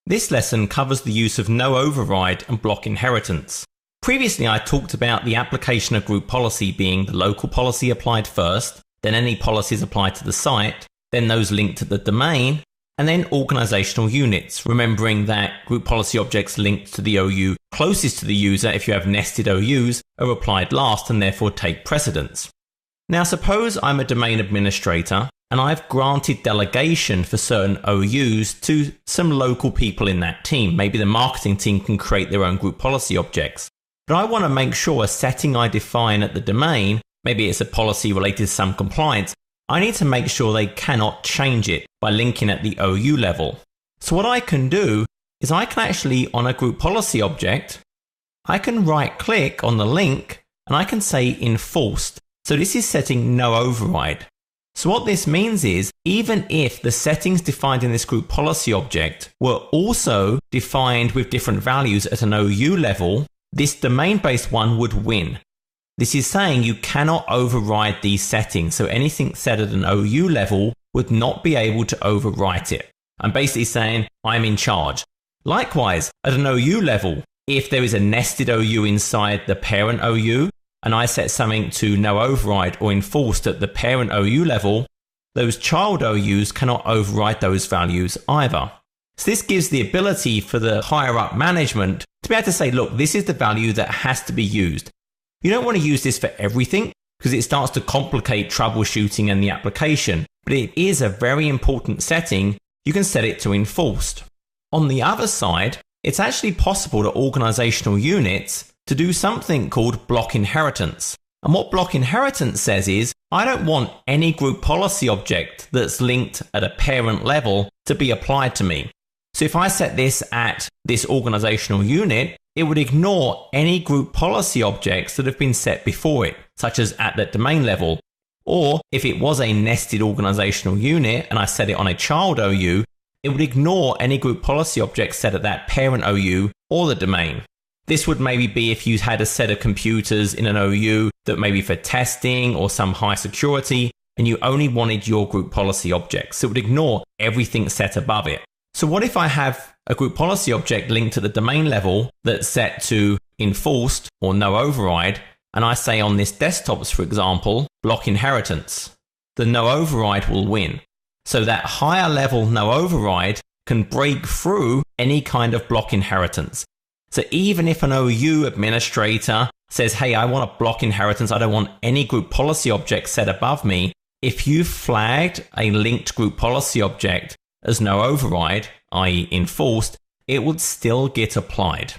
This lesson covers the use of no override and block inheritance. Previously, I talked about the application of group policy being the local policy applied first, then any policies applied to the site, then those linked to the domain, and then organizational units, remembering that group policy objects linked to the OU closest to the user if you have nested OUs are applied last and therefore take precedence. Now suppose I'm a domain administrator and I've granted delegation for certain OUs to some local people in that team. Maybe the marketing team can create their own group policy objects. But I want to make sure a setting I define at the domain, maybe it's a policy related to some compliance, I need to make sure they cannot change it by linking at the OU level. So what I can do is I can actually, on a group policy object, I can right click on the link and I can say enforced. So this is setting no override. So what this means is, even if the settings defined in this group policy object were also defined with different values at an OU level, this domain-based one would win. This is saying you cannot override these settings, so anything set at an OU level would not be able to overwrite it. I'm basically saying I'm in charge. Likewise, at an OU level, if there is a nested OU inside the parent OU, and I set something to no override or enforced at the parent OU level, those child OUs cannot override those values either. So this gives the ability for the higher up management to be able to say, look, this is the value that has to be used. You don't want to use this for everything because it starts to complicate troubleshooting and the application, but it is a very important setting. You can set it to enforced. On the other side, it's actually possible to organizational units to do something called block inheritance. And what block inheritance says is, I don't want any group policy object that's linked at a parent level to be applied to me. So if I set this at this organizational unit, it would ignore any group policy objects that have been set before it, such as at the domain level. Or if it was a nested organizational unit and I set it on a child OU, it would ignore any group policy objects set at that parent OU or the domain. This would maybe be if you had a set of computers in an OU that maybe for testing or some high security, and you only wanted your group policy objects. So it would ignore everything set above it. So what if I have a group policy object linked to the domain level that's set to enforced or no override, and I say on this desktops, for example, block inheritance, the no override will win. So that higher level no override can break through any kind of block inheritance. So even if an OU administrator says, hey, I want a block inheritance, I don't want any group policy object set above me, if you flagged a linked group policy object as no override, i.e. enforced, it would still get applied.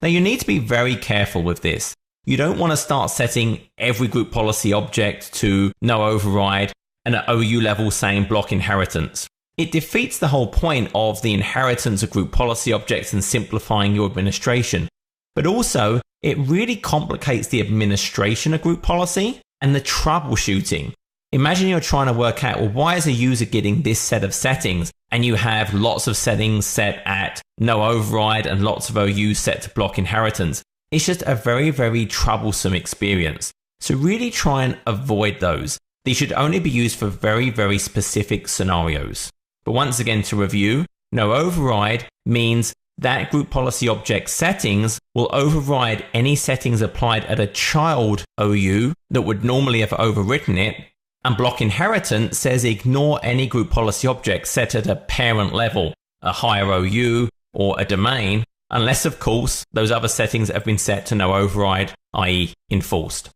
Now you need to be very careful with this. You don't want to start setting every group policy object to no override and at OU level saying block inheritance. It defeats the whole point of the inheritance of group policy objects and simplifying your administration. But also, it really complicates the administration of group policy and the troubleshooting. Imagine you're trying to work out, well, why is a user getting this set of settings? And you have lots of settings set at no override and lots of OUs set to block inheritance. It's just a very, very troublesome experience. So really try and avoid those. These should only be used for very, very specific scenarios. But once again, to review, no override means that group policy object settings will override any settings applied at a child OU that would normally have overwritten it. And block inheritance says ignore any group policy object set at a parent level, a higher OU or a domain, unless of course those other settings have been set to no override, i.e. enforced.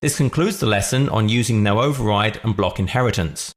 This concludes the lesson on using no override and block inheritance.